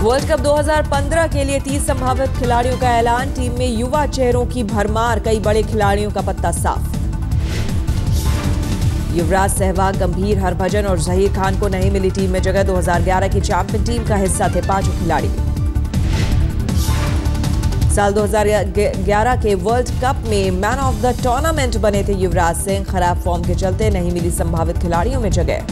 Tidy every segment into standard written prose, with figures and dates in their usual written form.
World cup 2015 के लिए 30 संभावित खिलाड़ियों का ऐलान। टीम में युवा चेहरों की भरमार, कई बड़े खिलाड़ियों का पत्ता साफ। युवराज, सहवाग, गंभीर, हरभजन और जहीर खान को नहीं मिली टीम में जगह। 2011 की चैंपियन टीम का हिस्सा थे 5 खिलाड़ी। साल 2011 के वर्ल्ड कप में मैन ऑफ द टूर्नामेंट बने थे युवराज सिंह। खराब फॉर्म के चलते नहीं मिली संभावित खिलाड़ियों में जगह।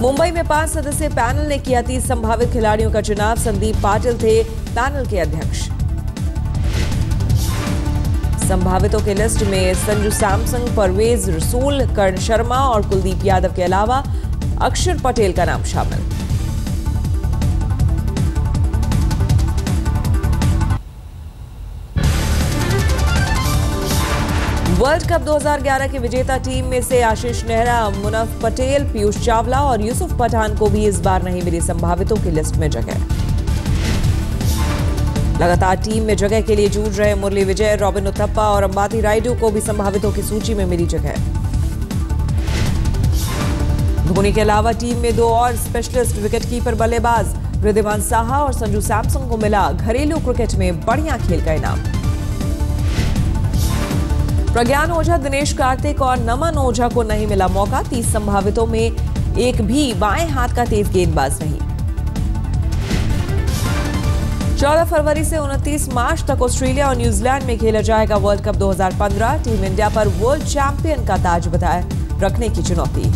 मुंबई में 5 सदस्यीय पैनल ने किया 30 संभावित खिलाड़ियों का चुनाव। संदीप पाटिल थे पैनल के अध्यक्ष। संभावितों के लिस्ट में संजू सैमसन, परवेज रसूल, कर्ण शर्मा और कुलदीप यादव के अलावा अक्षर पटेल का नाम शामिल। वर्ल्ड कप 2011 की विजेता टीम में से आशीष नेहरा, मुनफ पटेल, पीयूष चावला और यूसुफ पठान को भी इस बार नहीं मिली संभावितों की लिस्ट में जगह। लगातार टीम में जगह के लिए जूझ रहे मुरली विजय, रॉबिन उथप्पा और अंबाती रायडू को भी संभावितों की सूची में मिली जगह। धोनी के अलावा टीम में 2 और स्पेशलिस्ट विकेटकीपर बल्लेबाज रिद्धिमान साहा और संजू सैमसन को मिला घरेलू क्रिकेट में बढ़िया खेल का इनाम। प्रज्ञान ओझा, दिनेश कार्तिक और नमन ओझा को नहीं मिला मौका। 30 संभावितों में एक भी बाएं हाथ का तेज गेंदबाज नहीं। 14 फरवरी से 29 मार्च तक ऑस्ट्रेलिया और न्यूजीलैंड में खेला जाएगा वर्ल्ड कप 2015। टीम इंडिया पर वर्ल्ड चैंपियन का ताज बताए रखने की चुनौती।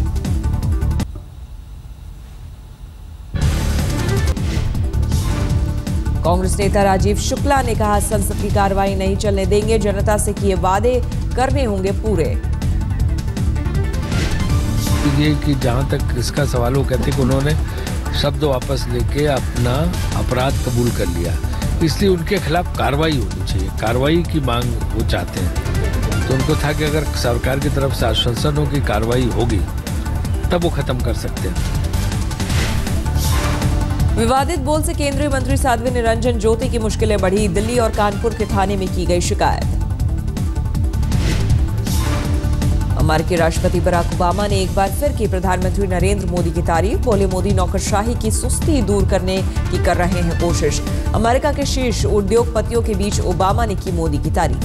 कांग्रेस नेता राजीव शुक्ला ने कहा, संसद की कार्रवाई नहीं चलने देंगे, जनता से किए वादे करने होंगे पूरे। ये कि जहां तक इसका सवाल, वो कहते कि उन्होंने शब्द वापस लेके अपना अपराध कबूल कर लिया, इसलिए उनके खिलाफ कार्रवाई होनी चाहिए। कार्रवाई की मांग वो चाहते हैं, तो उनको था कि अगर सरकार की तरफ से आश्वासनों की कार्रवाई होगी तब वो खत्म कर सकते हैं। विवादित बोल से केंद्रीय मंत्री साध्वी निरंजन ज्योति की मुश्किलें बढ़ी। दिल्ली और कानपुर के थाने में की गई शिकायत। अमेरिकी राष्ट्रपति बराक ओबामा ने एक बार फिर की प्रधानमंत्री नरेंद्र मोदी की तारीफ। बोले, मोदी नौकरशाही की सुस्ती दूर करने की कर रहे हैं कोशिश। अमेरिका के शीर्ष उद्योगपतियों के बीच ओबामा ने की मोदी की तारीफ।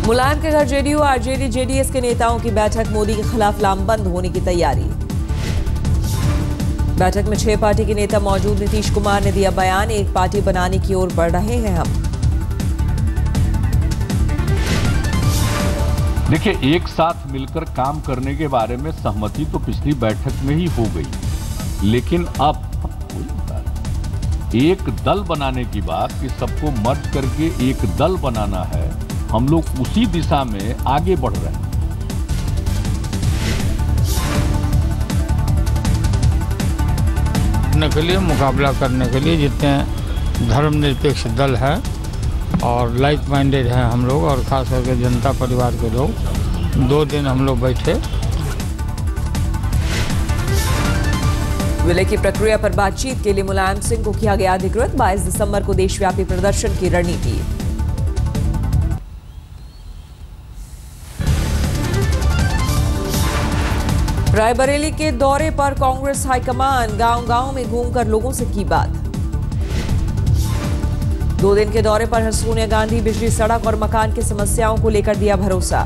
मुलायम के घर जेडीयू, आरजेडी, जेडीएस के नेताओं की बैठक। मोदी के खिलाफ लामबंद होने की तैयारी। बैठक में 6 पार्टी के नेता मौजूद। नीतीश कुमार ने दिया बयान, एक पार्टी बनाने की ओर बढ़ रहे हैं हम। देखिए, एक साथ मिलकर काम करने के बारे में सहमति तो पिछली बैठक में ही हो गई, लेकिन अब एक दल बनाने की बात, कि सबको मर्ज करके एक दल बनाना है, हम लोग उसी दिशा में आगे बढ़ रहे हैं। के लिए मुकाबला करने के लिए जितने धर्मनिरपेक्ष दल है और लाइक माइंडेड हैं हम लोग, और खास करके जनता परिवार के लोग, 2 दिन हम लोग बैठे। विलय की प्रक्रिया पर बातचीत के लिए मुलायम सिंह को किया गया अधिकृत। 22 दिसंबर को देशव्यापी प्रदर्शन की रणनीति। रायबरेली के दौरे पर कांग्रेस हाईकमान, गांव-गांव में घूमकर लोगों से की बात। 2 दिन के दौरे पर सोनिया गांधी बिजली, सड़क और मकान की समस्याओं को लेकर दिया भरोसा।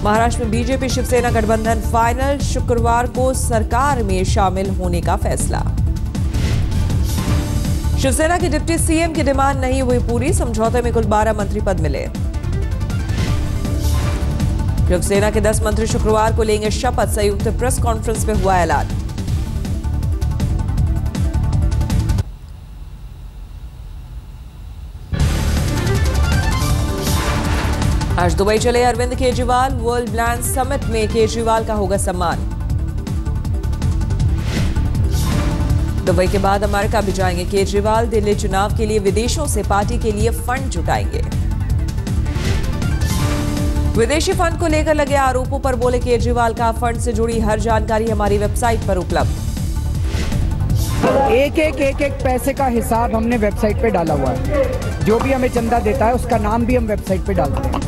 महाराष्ट्र में बीजेपी शिवसेना गठबंधन फाइनल, शुक्रवार को सरकार में शामिल होने का फैसला। शिवसेना के डिप्टी सीएम की डिमांड नहीं हुई पूरी, समझौते में कुल 12 मंत्री पद मिले। शिवसेना के 10 मंत्री शुक्रवार को लेंगे शपथ, संयुक्त प्रेस कॉन्फ्रेंस में हुआ ऐलान। आज दुबई चले Arvind Kejriwal. World brand summit में केजरीवाल का होगा सम्मान। दुबई के बाद अमेरिका भी जाएंगे केजरीवाल। दिल्ली चुनाव के लिए विदेशों से पार्टी के लिए फंड जुटाएंगे। विदेशी फंड को लेकर लगे आरोपों पर बोले केजरीवाल का, फंड से जुड़ी हर जानकारी हमारी वेबसाइट पर उपलब्ध। एक पैसे का हिसाब हमने वेबसाइट पे डाला हुआ है। जो भी हमें चंदा देता है उसका नाम भी हम वेबसाइट पे डालते हैं।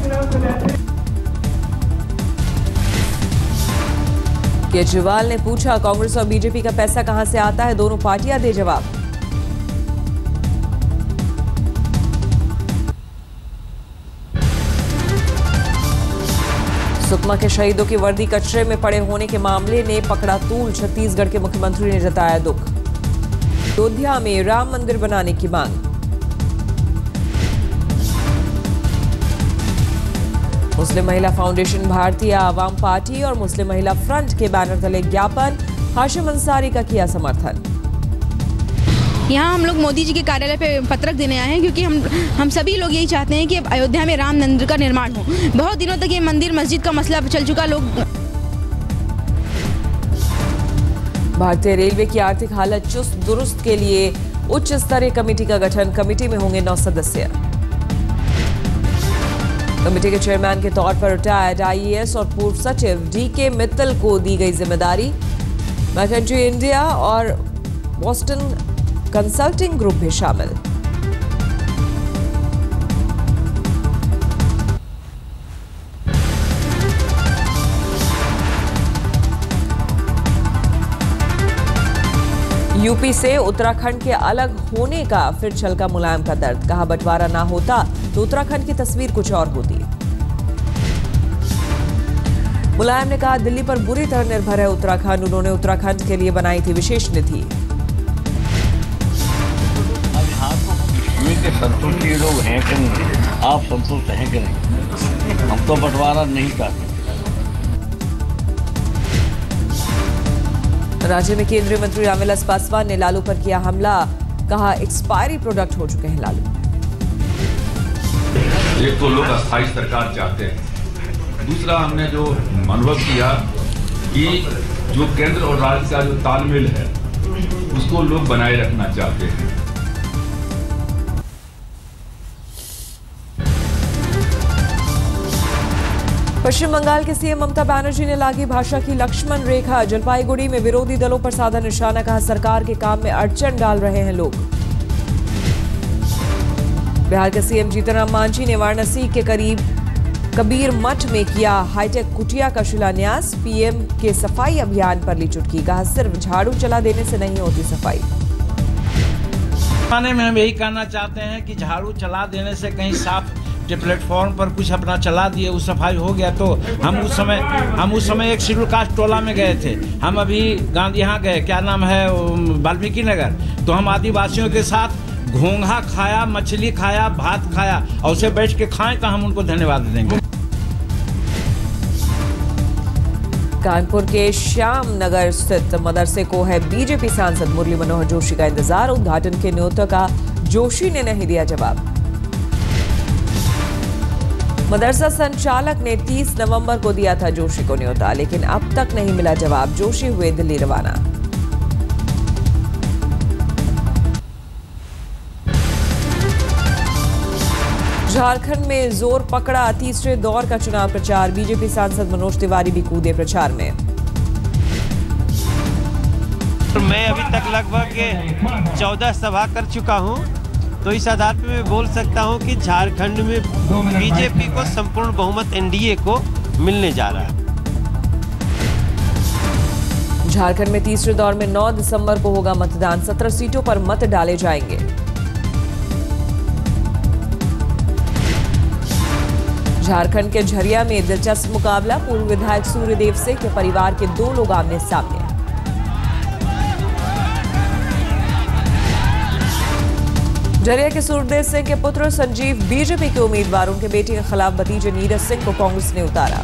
केजरीवाल ने पूछा, कांग्रेस और बीजेपी का पैसा कहां से आता है, दोनों पार्टियां दे जवाब। सुकमा के शहीदों की वर्दी कचरे में पड़े होने के मामले ने पकड़ा तूल, छत्तीसगढ़ के मुख्यमंत्री ने जताया दुख। अयोध्या में राम मंदिर बनाने की मांग। मुस्लिम महिला फाउंडेशन, भारतीय आवाम पार्टी और मुस्लिम महिला फ्रंट के बैनर तले ज्ञापन, हाशिम अंसारी का किया समर्थन। यहाँ हम लोग मोदी जी के कार्यालय पे पत्रक देने आए हैं क्योंकि हम सभी लोग यही चाहते हैं कि अयोध्या में राम मंदिर का निर्माण हो। बहुत दिनों तक ये मंदिर मस्जिद का मसला चल चुका। लोग भारतीय रेलवे की आर्थिक हालत चुस्त दुरुस्त के लिए उच्च स्तरीय कमेटी का गठन, कमेटी में होंगे 9 सदस्य। कमेटी के चेयरमैन के तौर पर रिटायर्ड आईएएस और पूर्व सचिव डीके मित्तल को दी गई जिम्मेदारी। मैकेंजी इंडिया और बोस्टन कंसल्टिंग ग्रुप भी शामिल। यूपी से उत्तराखंड के अलग होने का फिर छलका मुलायम का दर्द, कहा बंटवारा ना होता तो उत्तराखंड की तस्वीर कुछ और होती। मुलायम ने कहा, दिल्ली पर बुरी तरह निर्भर है उत्तराखंड, उन्होंने उत्तराखंड के लिए बनाई थी विशेष निधि। के संतुष्ट लोग हैं कि नहीं, आप संतुष्ट हैं कि नहीं? हम तो बंटवारा नहीं चाहते। राज्य में केंद्रीय मंत्री रामविलास पासवान ने लालू पर किया हमला, कहा एक्सपायरी प्रोडक्ट हो चुके हैं लालू। एक तो लोग अस्थायी सरकार चाहते हैं, दूसरा हमने जो अनुभव किया कि जो केंद्र और राज्य का जो तालमेल है उसको लोग बनाए रखना चाहते हैं। पश्चिम बंगाल के सीएम ममता बनर्जी ने लागी भाषा की लक्ष्मण रेखा, जलपाईगुड़ी में विरोधी दलों पर साधा निशाना, कहा सरकार के काम में अड़चन डाल रहे हैं लोग। बिहार के सीएम जीतनराम मांझी ने वाराणसी के करीब कबीर मठ में किया हाईटेक कुटिया का शिलान्यास, पीएम के सफाई अभियान पर ली चुटकी, कहा सिर्फ झाड़ू चला देने से नहीं होती सफाई। में हम यही कहना चाहते हैं कि झाड़ू चला देने से कहीं साफ प्लेटफॉर्म पर कुछ अपना चला दिए, उस सफाई हो गया। तो हम उस समय एक शेड्यूल कास्ट टोला में गए थे, हम अभी गांधी यहाँ गए, क्या नाम है, वाल्मीकि नगर, तो हम आदिवासियों के साथ घोंघा खाया, मछली खाया, भात खाया, और उसे बैठ के खाएं तो हम उनको धन्यवाद देंगे। कानपुर के श्याम नगर स्थित मदरसे को है बीजेपी सांसद मुरली मनोहर जोशी का इंतजार, उद्घाटन के न्योता का जोशी ने नहीं दिया जवाब। मदरसा संचालक ने 30 नवंबर को दिया था जोशी को न्योता, लेकिन अब तक नहीं मिला जवाब। जोशी हुए दिल्ली रवाना। झारखंड में जोर पकड़ा तीसरे दौर का चुनाव प्रचार, बीजेपी सांसद मनोज तिवारी भी कूदे प्रचार में। मैं अभी तक लगभग 14 सभा कर चुका हूं, तो इस आधार पर मैं बोल सकता हूं कि झारखंड में बीजेपी को संपूर्ण बहुमत एनडीए को मिलने जा रहा है। झारखंड में तीसरे दौर में 9 दिसंबर को होगा मतदान, 17 सीटों पर मत डाले जाएंगे। झारखंड के झरिया में दिलचस्प मुकाबला, पूर्व विधायक सूर्यदेव सिंह के परिवार के 2 लोग आमने सामने। झरिया के सूर्यदेव सिंह के पुत्र संजीव बीजेपी के उम्मीदवार, उनके बेटे के खिलाफ भतीजे नीरज सिंह को कांग्रेस ने उतारा।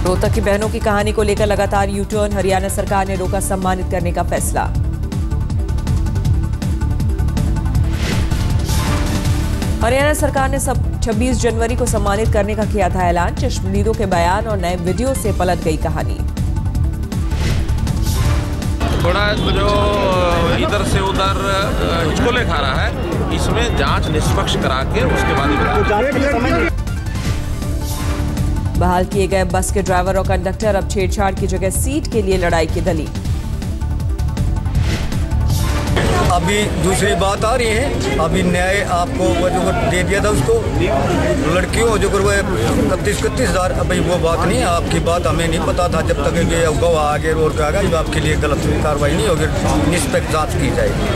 रोहतक की बहनों की कहानी को लेकर लगातार यू टर्न, हरियाणा सरकार ने रोका सम्मानित करने का फैसला। हरियाणा सरकार ने 26 जनवरी को सम्मानित करने का किया था ऐलान, चश्मदीदों के बयान और नए वीडियो से पलट गई कहानी। थोड़ा जो इधर से उधर हिचकोले खा रहा है, इसमें जांच निष्पक्ष करा के उसके बाद बहाल किए गए बस के ड्राइवर और कंडक्टर अब छेड़छाड़ की जगह सीट के लिए लड़ाई की दलील। अभी दूसरी बात आ रही है, अभी न्याय आपको वो जो दे दिया था उसको लड़कियों जो वो 31,000 अभी वो बात नहीं, आपकी बात हमें नहीं पता था जब तक ये गवाह आगे रोड पे आएगा, आपके लिए गलत कार्रवाई नहीं होगी, निष्पक्ष जांच की जाएगी।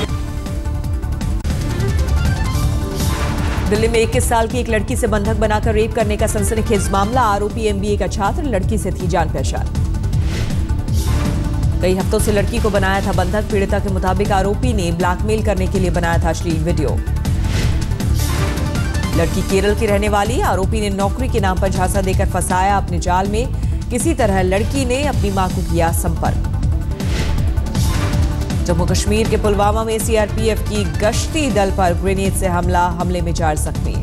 दिल्ली में 21 साल की एक लड़की से बंधक बनाकर रेप करने का सनसनीखेज मामला। आरोपी MBA का छात्र, लड़की से थी जान पहचान। कई हफ्तों से लड़की को बनाया था बंधक। पीड़िता के मुताबिक आरोपी ने ब्लैकमेल करने के लिए बनाया था अश्लील वीडियो। लड़की केरल की रहने वाली, आरोपी ने नौकरी के नाम पर झांसा देकर फंसाया अपने जाल में। किसी तरह लड़की ने अपनी मां को किया संपर्क। जम्मू कश्मीर के पुलवामा में CRPF की गश्ती दल पर ग्रेनेड से हमले में 4 जख्मी।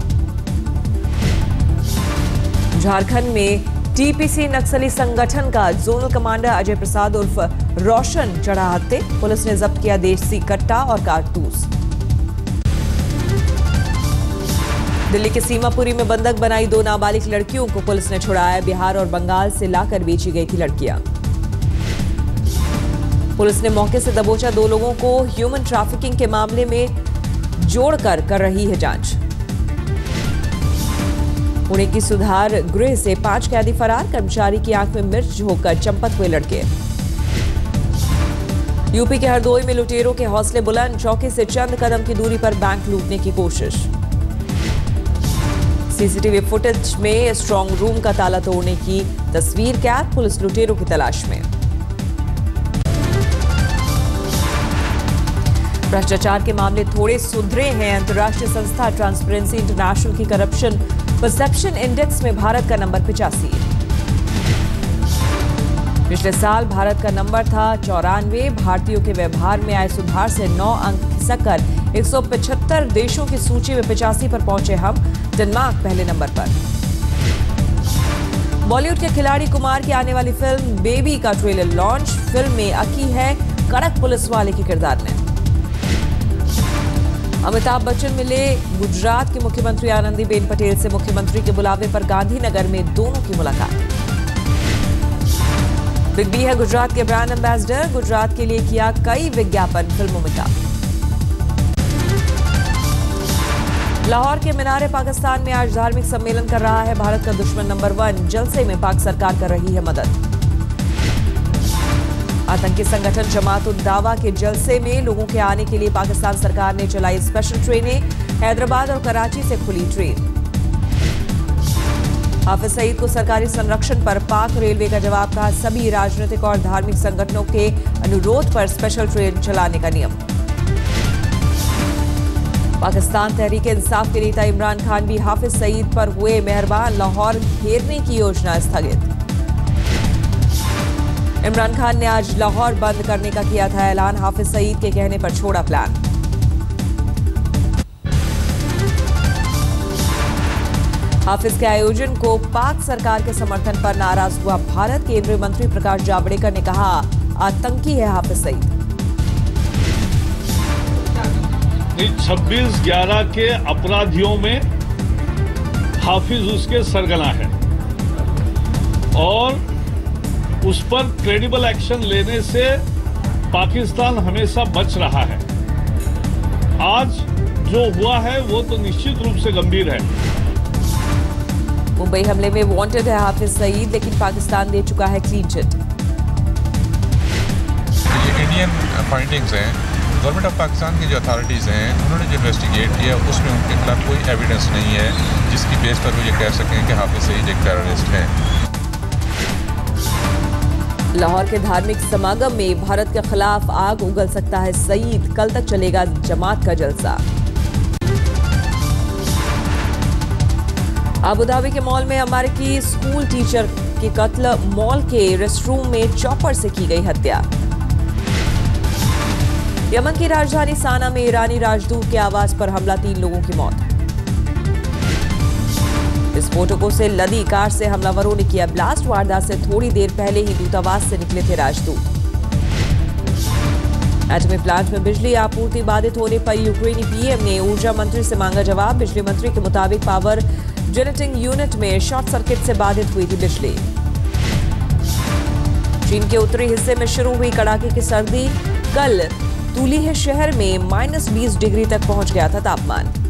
झारखंड में TPC नक्सली संगठन का जोनल कमांडर अजय प्रसाद उर्फ रोशन चढ़ा हत्थे। पुलिस ने जब्त किया देसी कट्टा और कारतूस। दिल्ली के सीमापुरी में बंधक बनाई 2 नाबालिग लड़कियों को पुलिस ने छुड़ाया। बिहार और बंगाल से लाकर बेची गई थी लड़कियां। पुलिस ने मौके से दबोचा 2 लोगों को। ह्यूमन ट्रैफिकिंग के मामले में जोड़कर कर रही है जांच। पुणे की सुधार गृह से 5 कैदी फरार। कर्मचारी की आंख में मिर्च झोंककर चंपत हुए लड़के। यूपी के हरदोई में लुटेरों के हौसले बुलंद। चौकी से चंद कदम की दूरी पर बैंक लूटने की कोशिश। CCTV फुटेज में स्ट्रांग रूम का ताला तोड़ने की तस्वीर कैद। पुलिस लुटेरों की तलाश में। भ्रष्टाचार के मामले थोड़े सुधरे हैं। अंतर्राष्ट्रीय संस्था ट्रांसपेरेंसी इंटरनेशनल की करप्शन परसेप्शन इंडेक्स में भारत का नंबर 85। पिछले साल भारत का नंबर था 94। भारतीयों के व्यवहार में आए सुधार से 9 अंक खिसककर 175 देशों की सूची में 85 पर पहुंचे हम। डेनमार्क पहले नंबर पर। बॉलीवुड के खिलाड़ी कुमार की आने वाली फिल्म बेबी का ट्रेलर लॉन्च। फिल्म में अकी है कड़क पुलिस वाले के किरदार में। अमिताभ बच्चन मिले गुजरात के मुख्यमंत्री आनंदीबेन पटेल से। मुख्यमंत्री के बुलावे पर गांधीनगर में दोनों की मुलाकात। बिग बी है गुजरात के ब्रांड एम्बेसडर। गुजरात के लिए किया कई विज्ञापन फिल्मों में काम। लाहौर के मीनार पाकिस्तान में आज धार्मिक सम्मेलन कर रहा है भारत का दुश्मन नंबर 1। जलसे में पाक सरकार कर रही है मदद। आतंकी संगठन जमात उद दावा के जलसे में लोगों के आने के लिए पाकिस्तान सरकार ने चलाई स्पेशल ट्रेनें। हैदराबाद और कराची से खुली ट्रेन। हाफिज सईद को सरकारी संरक्षण पर पाक रेलवे का जवाब। कहा सभी राजनीतिक और धार्मिक संगठनों के अनुरोध पर स्पेशल ट्रेन चलाने का नियम। पाकिस्तान तहरीक इंसाफ के नेता इमरान खान भी हाफिज सईद पर हुए मेहरबान। लाहौर घेरने की योजना स्थगित। इमरान खान ने आज लाहौर बंद करने का किया था ऐलान। हाफिज सईद के कहने पर छोड़ा प्लान। हाफिज के आयोजन को पाक सरकार के समर्थन पर नाराज हुआ भारत। केंद्रीय मंत्री प्रकाश जावड़ेकर ने कहा आतंकी है हाफिज सईद। 26/11 के अपराधियों में हाफिज उसके सरगना है और उस पर क्रेडिबल एक्शन लेने से पाकिस्तान हमेशा बच रहा है। आज जो हुआ है वो तो निश्चित रूप से गंभीर है। मुंबई हमले में वांटेड है हाफिज सईद, लेकिन पाकिस्तान दे चुका है क्लीन चिट। ये इंडियन फाइंडिंग्स हैं। गवर्नमेंट ऑफ पाकिस्तान की जो अथॉरिटीज़ हैं उन्होंने जो इन्वेस्टिगेट किया उसमें उनके खिलाफ कोई एविडेंस नहीं है जिसकी बेस पर वो ये कह सकें कि हाफिज सईद एक टेररिस्ट है। लाहौर के धार्मिक समागम में भारत के खिलाफ आग उगल सकता है सईद। कल तक चलेगा जमात का जलसा। अबुधाबी के मॉल में अमेरिकी स्कूल टीचर की कत्ल। मॉल के रेस्टरूम में चॉपर से की गई हत्या। यमन की राजधानी साना में ईरानी राजदूत के आवास पर हमला, 3 लोगों की मौत। विस्फोटकों से लदी कार से हमलावरों ने किया ब्लास्ट। वारदात से थोड़ी देर पहले ही दूतावास से निकले थे राजदूत। एटमी प्लांट में बिजली आपूर्ति बाधित होने पर यूक्रेनी पीएम ने ऊर्जा मंत्री से मांगा जवाब। बिजली मंत्री के मुताबिक पावर जनरेटिंग यूनिट में शॉर्ट सर्किट से बाधित हुई थी बिजली। चीन के उत्तरी हिस्से में शुरू हुई कड़ाके की सर्दी। कल तूलीह शहर में -20 डिग्री तक पहुंच गया था तापमान।